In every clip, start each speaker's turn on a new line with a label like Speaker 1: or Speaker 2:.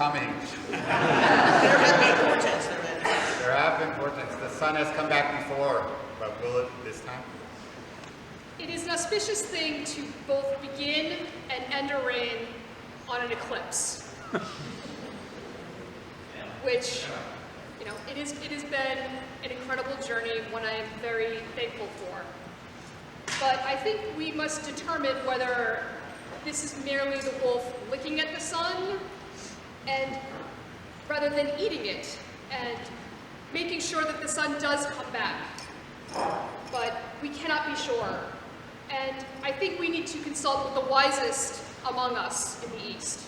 Speaker 1: coming.
Speaker 2: There have been portents.
Speaker 1: There have been portents. The sun has come back before, but will it this time?
Speaker 3: It is an auspicious thing to both begin and end a reign on an eclipse. Which, you know, it has been an incredible journey, one I am very thankful for. But I think we must determine whether this is merely the wolf licking at the sun, and rather than eating it and making sure that the sun does come back. But we cannot be sure. And I think we need to consult with the wisest among us in the East.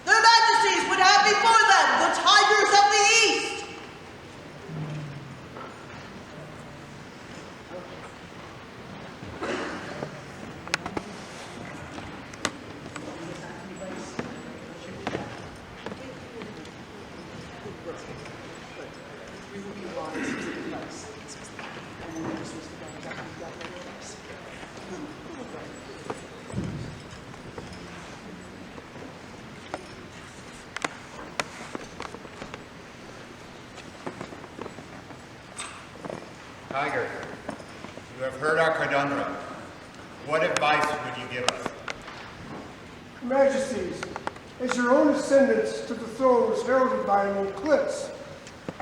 Speaker 2: Their Majesties would have before them the tigers of the East!
Speaker 1: Tiger, you have heard our conundrum. What advice would you give us?
Speaker 4: Your Majesties, as your own ascendance to the throne was heralded by an eclipse,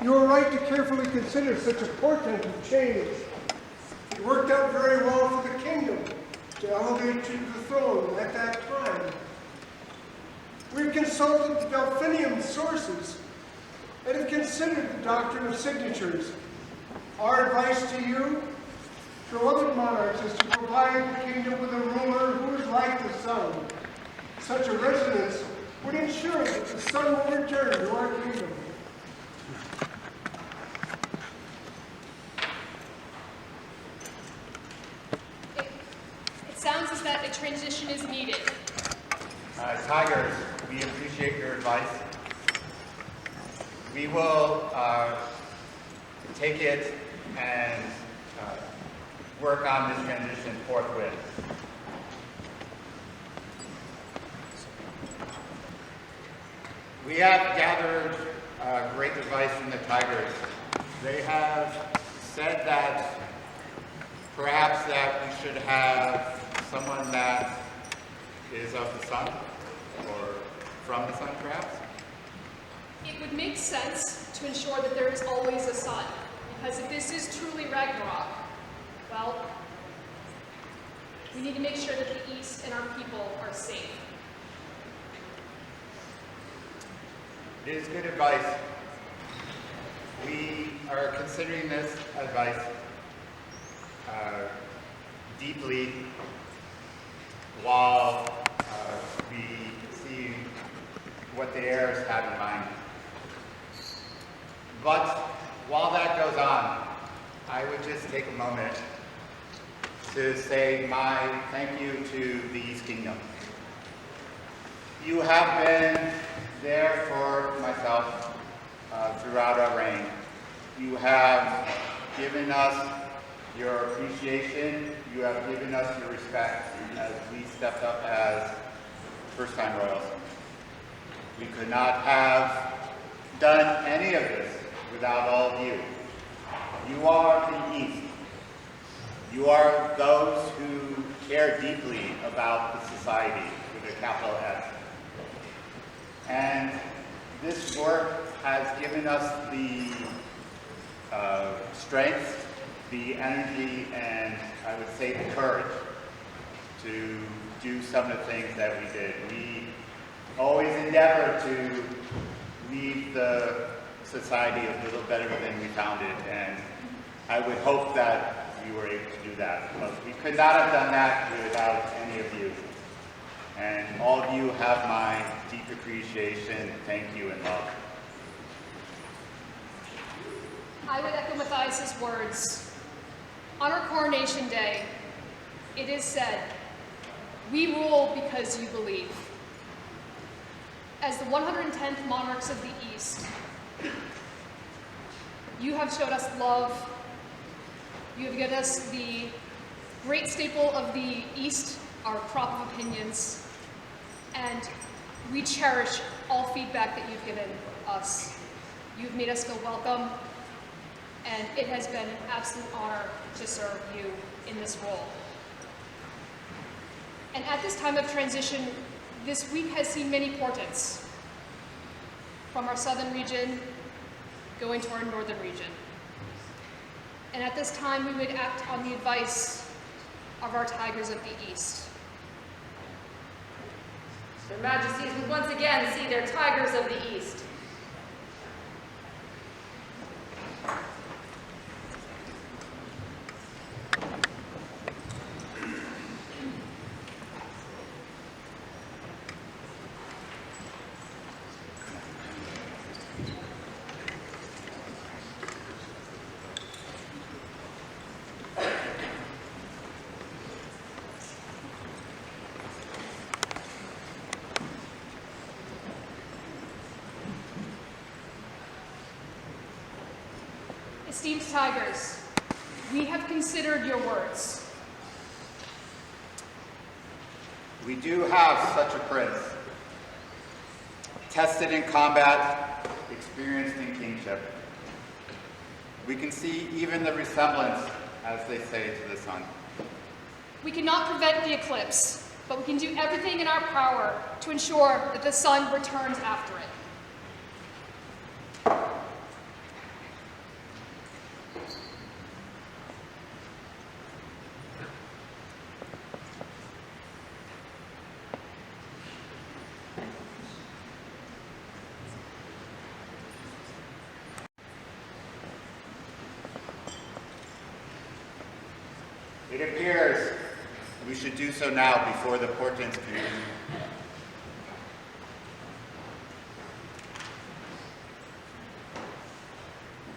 Speaker 4: you are right to carefully consider such a portent of change. It worked out very well for the kingdom to elevate you to the throne at that time. We've consulted the Delphinium sources and have considered the doctrine of signatures. Our advice to you, to other monarchs, is to provide the kingdom with a ruler who is like the sun. Such a residence would ensure that the sun will return to our kingdom.
Speaker 3: It sounds as that a transition is needed.
Speaker 1: Tigers, we appreciate your advice. We will take it and work on this transition forthwith. We have gathered great advice from the Tigers. They have said that perhaps that we should have someone that is of the sun, or from the sun perhaps.
Speaker 3: It would make sense to ensure that there is always a sun, because if this is truly Ragnarok, well, we need to make sure that the East and our people are safe.
Speaker 1: It is good advice. We are considering this advice deeply while we see what the heirs have in mind. But while that goes on, I would just take a moment to say my thank you to the East Kingdom. You have been there for myself throughout our reign. You have given us your appreciation. You have given us your respect as we stepped up as first-time royals. We could not have done any of this without all of you. You are the East. You are those who care deeply about the society with a capital S. And this work has given us the strength, the energy, and I would say the courage to do some of the things that we did. We always endeavor to leave the society a little better than we found it, and I would hope that we were able to do that. But we could not have done that without any of you. And all of you have my deep appreciation, thank you, and love.
Speaker 3: I would echo Matthias' words. On our coronation day, it is said, "We rule because you believe." As the 110th monarchs of the East, you have showed us love. You have given us the great staple of the East, our crop of opinions. And We cherish all feedback that you've given us. You've made us feel welcome, and it has been an absolute honor to serve you in this role. And at this time of transition, this week has seen many portents, from our southern region going to our northern region. And at this time, we would act on the advice of our Tigers of the East.
Speaker 5: Their Majesties would once again see their Tigers of the East.
Speaker 3: Esteemed Tigers, we have considered your words.
Speaker 1: We do have such a prince, tested in combat, experienced in kingship. We can see even the resemblance, as they say, to the sun.
Speaker 3: We cannot prevent the eclipse, but we can do everything in our power to ensure that the sun returns after it.
Speaker 1: It appears we should do so now before the portents continue.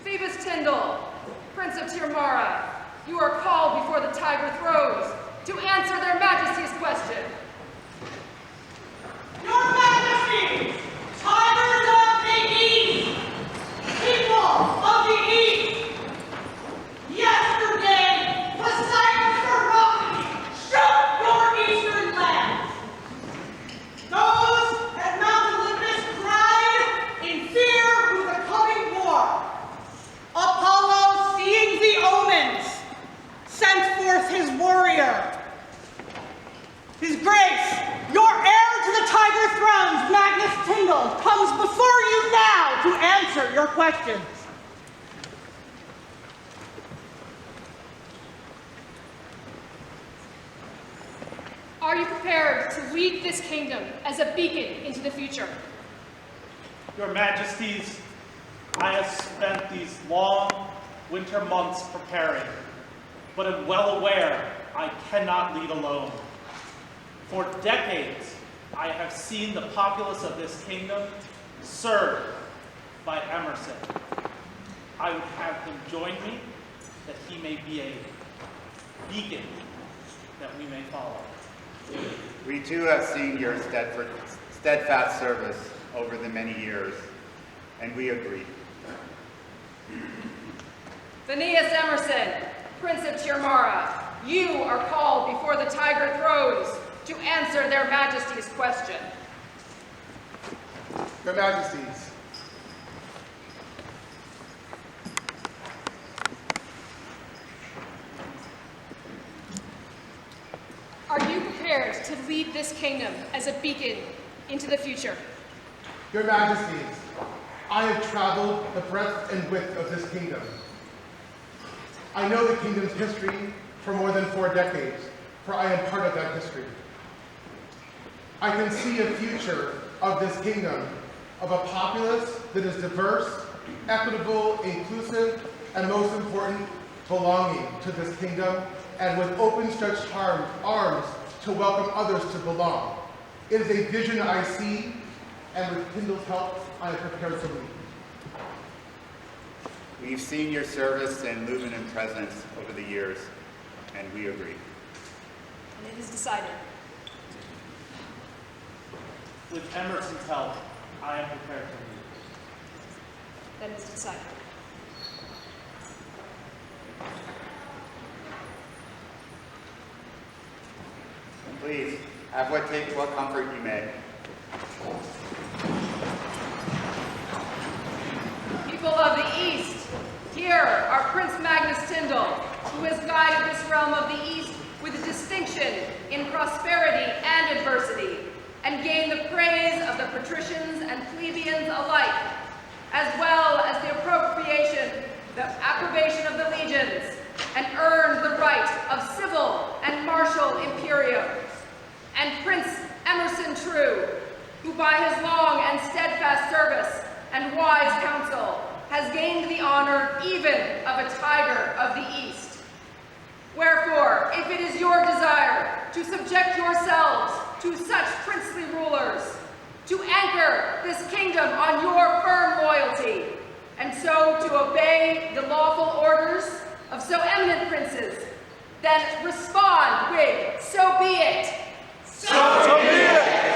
Speaker 5: Phoebus Tindal, Prince of Tirmara, you are called before the Tiger Thrones to answer their Majesties' question.
Speaker 2: Your Majesty, Tigers of the East, people of the East, yesterday Poseidon's ferocity shook your eastern lands. Those at Mount Olympus cried in fear with the coming war. Apollo, seeing the omens, sent forth his warrior. His Grace, your heir to the Tiger Thrones, Magnus Tindal, comes before you now to answer your questions.
Speaker 3: Are you prepared to lead this kingdom as a beacon into the future?
Speaker 6: Your Majesties, I have spent these long winter months preparing, but am well aware I cannot lead alone. For decades, I have seen the populace of this kingdom served by Emerson. I would have him join me, that he may be a beacon that we may follow.
Speaker 1: We too have seen your steadfast service over the many years, and we agree.
Speaker 5: Matthias Emerson, Prince of Tirmara, you are called before the Tiger Thrones to answer their Majesties' question.
Speaker 7: Your Majesties,
Speaker 3: Are you prepared to lead this kingdom as a beacon into the future?
Speaker 7: Your Majesties, I have traveled the breadth and width of this kingdom. I know the kingdom's history for more than 4 decades, for I am part of that history. I can see a future of this kingdom, of a populace that is diverse, equitable, inclusive, and most important, belonging to this kingdom, and with open stretched arms to welcome others to belong. It is a vision I see, and with Tindal's help, I am prepared to lead.
Speaker 1: We've seen your service and movement and presence over the years, and we agree.
Speaker 3: And it is decided.
Speaker 6: With Emerson's help, I am prepared to lead.
Speaker 3: That is decided.
Speaker 1: Please, have what comfort you may.
Speaker 5: Prince Magnus Tindal, who has guided this realm of the East with distinction in prosperity and adversity, and gained the praise of the patricians and plebeians alike, as well as the approbation of the legions, and earned the right of civil and martial imperium. And Prince Emerson True, who by his long and steadfast service and wise counsel has gained the honor even of a tiger of the East. Wherefore, if it is your desire to subject yourselves to such princely rulers, to anchor this kingdom on your firm loyalty, and so to obey the lawful orders of so eminent princes, then respond with, so be it.
Speaker 6: So be it!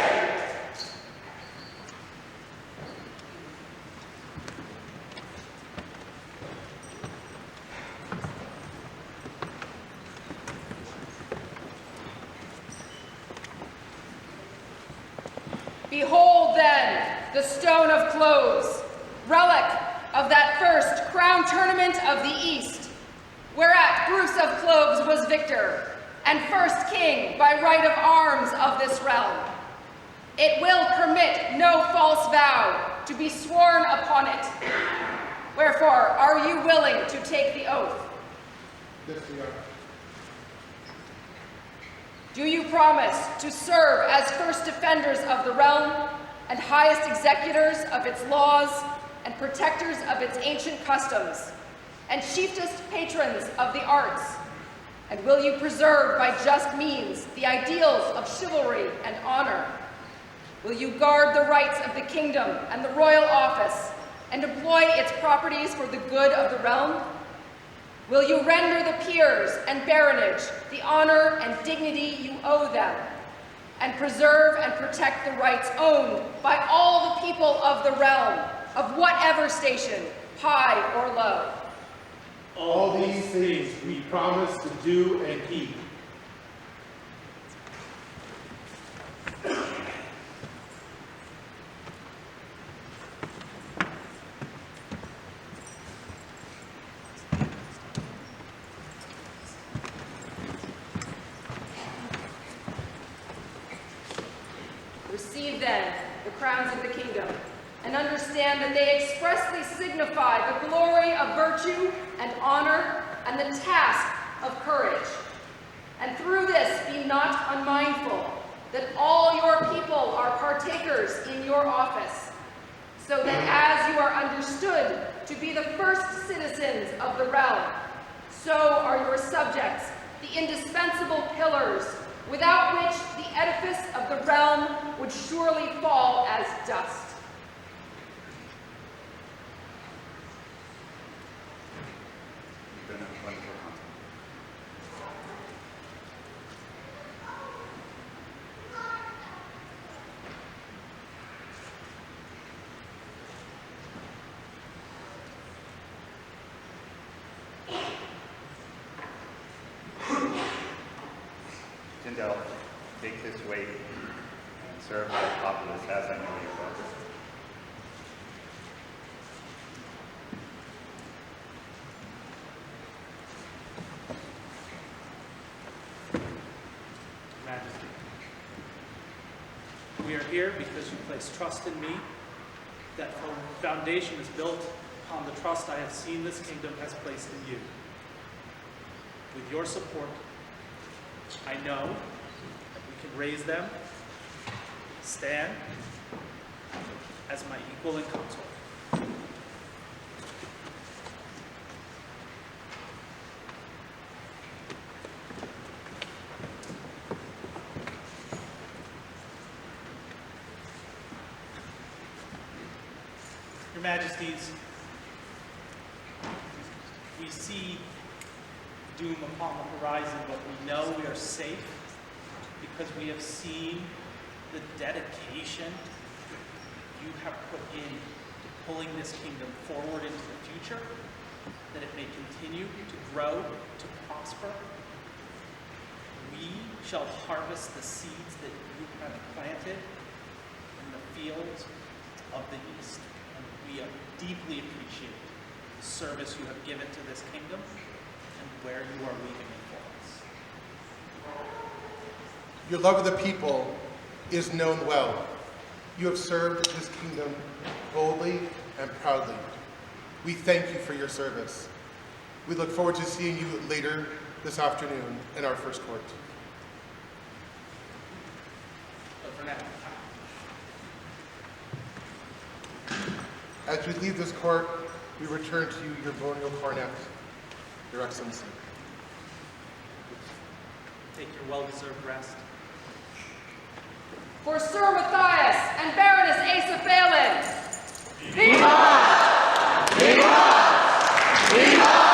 Speaker 5: Behold then the stone of cloves, relic of that first crown tournament of the East, whereat Bruce of Cloves was victor, and first king by right of arms of this realm. It will permit no false vow to be sworn upon it. Wherefore, are you willing to take the oath?
Speaker 7: Yes, we are.
Speaker 5: Do you promise to serve as first defenders of the realm and highest executors of its laws and protectors of its ancient customs and chiefest patrons of the arts? And will you preserve by just means the ideals of chivalry and honor? Will you guard the rights of the kingdom and the royal office and employ its properties for the good of the realm? Will you render the peers and baronage the honor and dignity you owe them, and preserve and protect the rights owned by all the people of the realm, of whatever station, high or low?
Speaker 7: All these things we promise to do and keep.
Speaker 5: Receive then the crowns of the kingdom, and understand that they expressly signify the glory of virtue and honor and the task of courage. And through this be not unmindful that all your people are partakers in your office, so that as you are understood to be the first citizens of the realm, so are your subjects the indispensable pillars without which the edifice of the realm would surely fall as dust.
Speaker 1: You've been a wonderful consul. Tindal, take this weight and serve our populace as I know you will.
Speaker 6: Majesty, we are here because you place trust in me. That foundation is built upon the trust I have seen this kingdom has placed in you. With your support, I know that we can raise them, stand as my equal in counsel. Your Majesties, we see doom upon the horizon, but we know we are safe because we have seen the dedication you have put in to pulling this kingdom forward into the future, that it may continue to grow, to prosper. We shall harvest the seeds that you have planted in the fields of the East, and we deeply appreciate the service you have given to this kingdom and where you are leaving it for us.
Speaker 7: Your love of the people is known well. You have served this kingdom boldly and proudly. We thank you for your service. We look forward to seeing you later this afternoon in our first court.
Speaker 6: But for now,
Speaker 7: as we leave this court, we return to you your baronial coronet, Your Excellency.
Speaker 6: take your well-deserved rest.
Speaker 5: For Sir Matthias and Baroness Aesa Feilinn. Viva! Viva! Viva!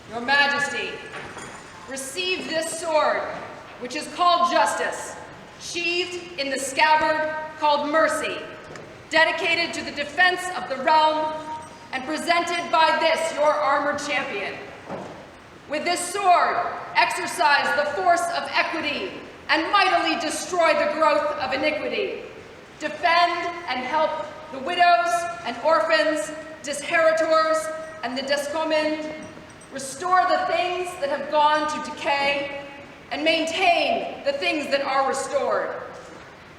Speaker 5: Your Majesty, receive this sword, which is called Justice, sheathed in the scabbard called Mercy, dedicated to the defense of the realm, and presented by this, your armored champion. With this sword, exercise the force of equity and mightily destroy the growth of iniquity. Defend and help the widows and orphans, disheritors, and the discommened. Restore the things that have gone to decay, and maintain the things that are restored.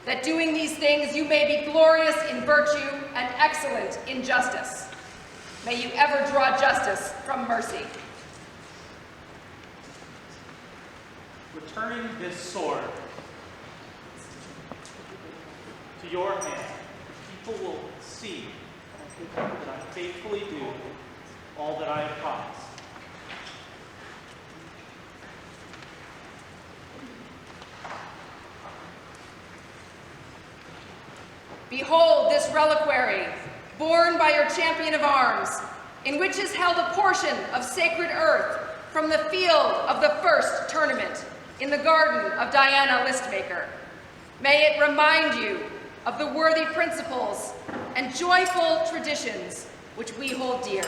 Speaker 5: That doing these things you may be glorious in virtue and excellent in justice. May you ever draw justice from mercy.
Speaker 6: Returning this sword to your hand, people will see that I faithfully do all that I have promised.
Speaker 5: Behold this reliquary, borne by your champion of arms, in which is held a portion of sacred earth from the field of the first tournament in the garden of Diana Listmaker. May it remind you of the worthy principles and joyful traditions which we hold dear.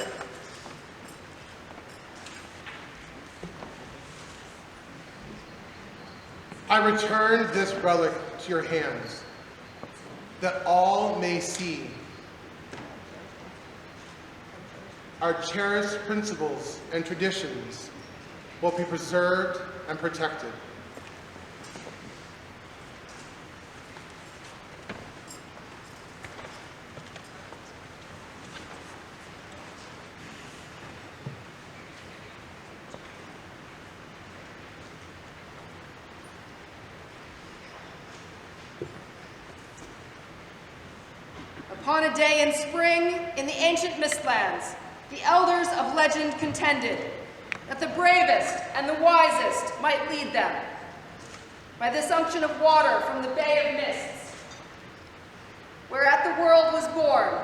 Speaker 7: I return this relic to your hands, that all may see our cherished principles and traditions will be preserved and protected.
Speaker 5: Upon a day in spring, in the ancient mistlands, the elders of legend contended that the bravest and the wisest might lead them. By this unction of water from the Bay of Mists, whereat the world was born,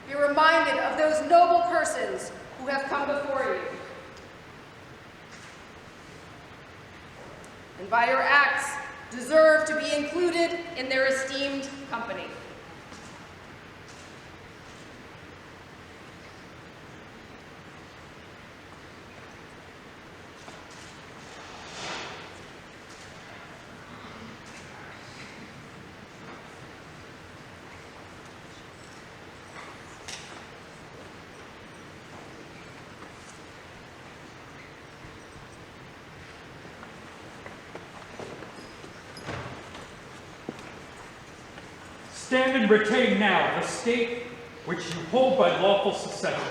Speaker 5: be reminded of those noble persons who have come before you. And by your acts, deserve to be included in their esteemed company.
Speaker 8: Stand and retain now the state which you hold by lawful succession,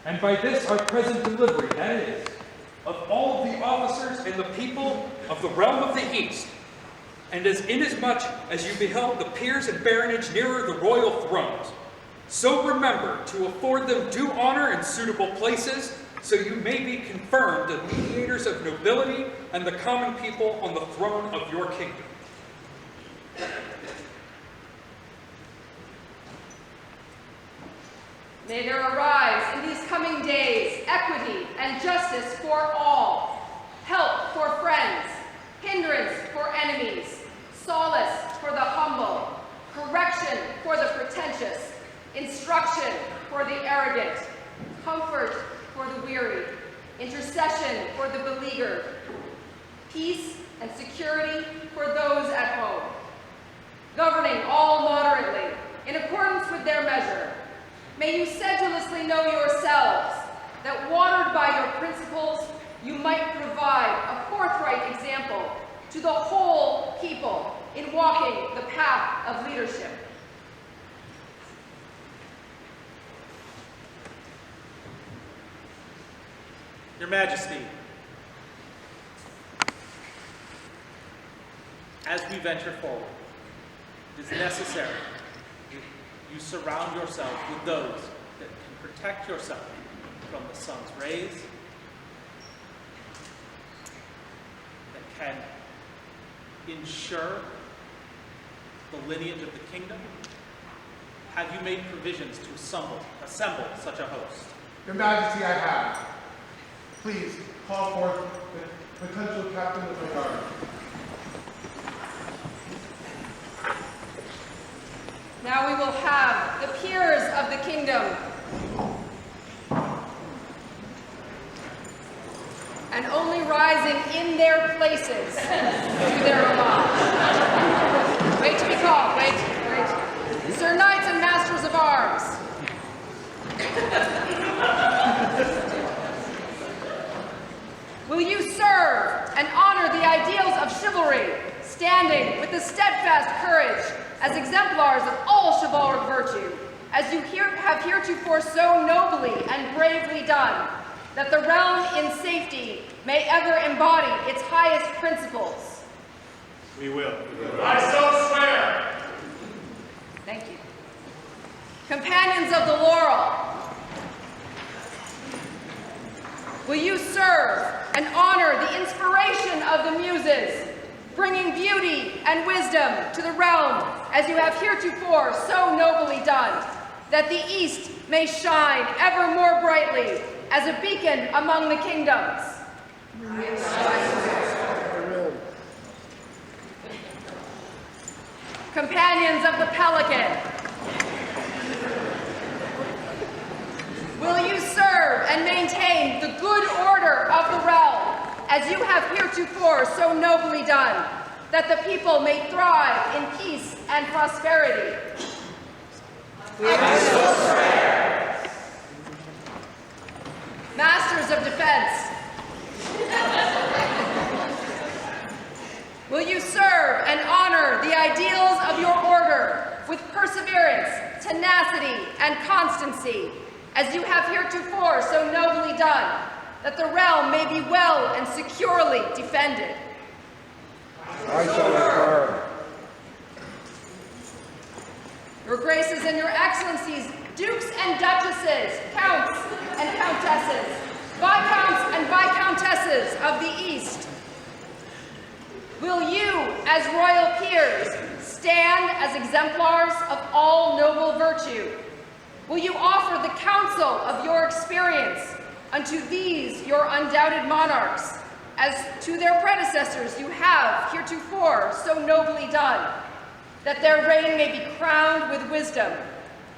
Speaker 8: and by this our present delivery, that is, of all of the officers and the people of the realm of the East, and as inasmuch as you beheld the peers and baronage nearer the royal thrones, so remember to afford them due honor in suitable places, so you may be confirmed the mediators of nobility and the common people on the throne of your kingdom.
Speaker 5: May there arise in these coming days equity and justice for all, help for friends, hindrance for enemies, solace for the humble, correction for the pretentious, instruction for the arrogant, comfort for the weary, intercession for the beleaguered, peace and security for those at home, governing all moderately, in accordance with their measure. May you sedulously know yourselves, that watered by your principles, you might provide a forthright example to the whole people in walking the path of leadership.
Speaker 6: Your Majesty, as we venture forward, it is necessary that you surround yourself with those that can protect yourself from the sun's rays, that can ensure the lineage of the kingdom. Have you made provisions to assemble such a host?
Speaker 7: Your Majesty, I have. Please call forth the potential captain of the guard.
Speaker 5: Now we will have the peers of the kingdom and only rising in their places to their homage. Wait to be called, wait. Sir Knights and Masters of Arms. Will you serve and honor the ideals of chivalry, standing with the steadfast courage as exemplars of all chivalric virtue, as you have heretofore so nobly and bravely done, that the realm in safety may ever embody its highest principles?
Speaker 9: We will.
Speaker 6: I so swear.
Speaker 5: Thank you. Companions of the laurel, will you serve and honor the inspiration of the muses, bringing beauty and wisdom to the realm as you have heretofore so nobly done, that the East may shine ever more brightly as a beacon among the kingdoms? Companions of the Pelican, will you serve and maintain the good order of the realm as you have heretofore so nobly done, that the people may thrive in peace and prosperity? Masters of Defense, will you serve and honor the ideals of your order with perseverance, tenacity, and constancy, as you have heretofore so nobly done, that the realm may be well and securely defended?
Speaker 4: I shall affirm.
Speaker 5: Your graces and your excellencies, dukes and duchesses, counts and countesses, viscounts and viscountesses of the East, will you, as royal peers, stand as exemplars of all noble virtue? Will you offer the counsel of your experience unto these your undoubted monarchs, as to their predecessors you have heretofore so nobly done, that their reign may be crowned with wisdom,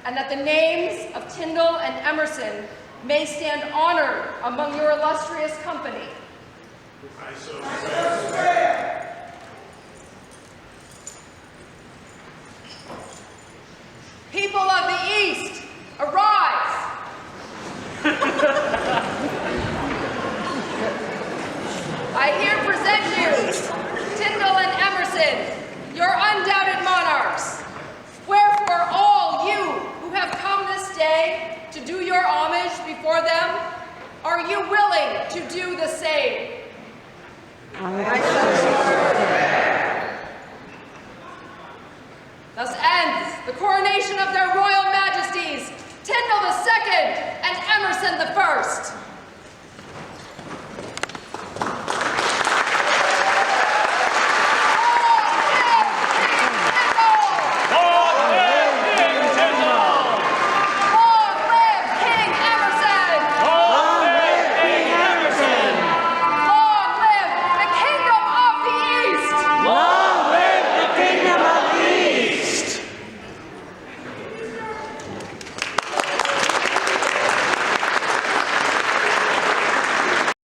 Speaker 5: and that the names of Tindal and Emerson may stand honored among your illustrious company?
Speaker 9: I so swear.
Speaker 5: People of the East, arise! I here present you, Tindal and Emerson, your undoubted monarchs. Wherefore all you who have come this day to do your homage before them, are you willing to do the same? Thus ends the coronation of their royal majesties, Tindal II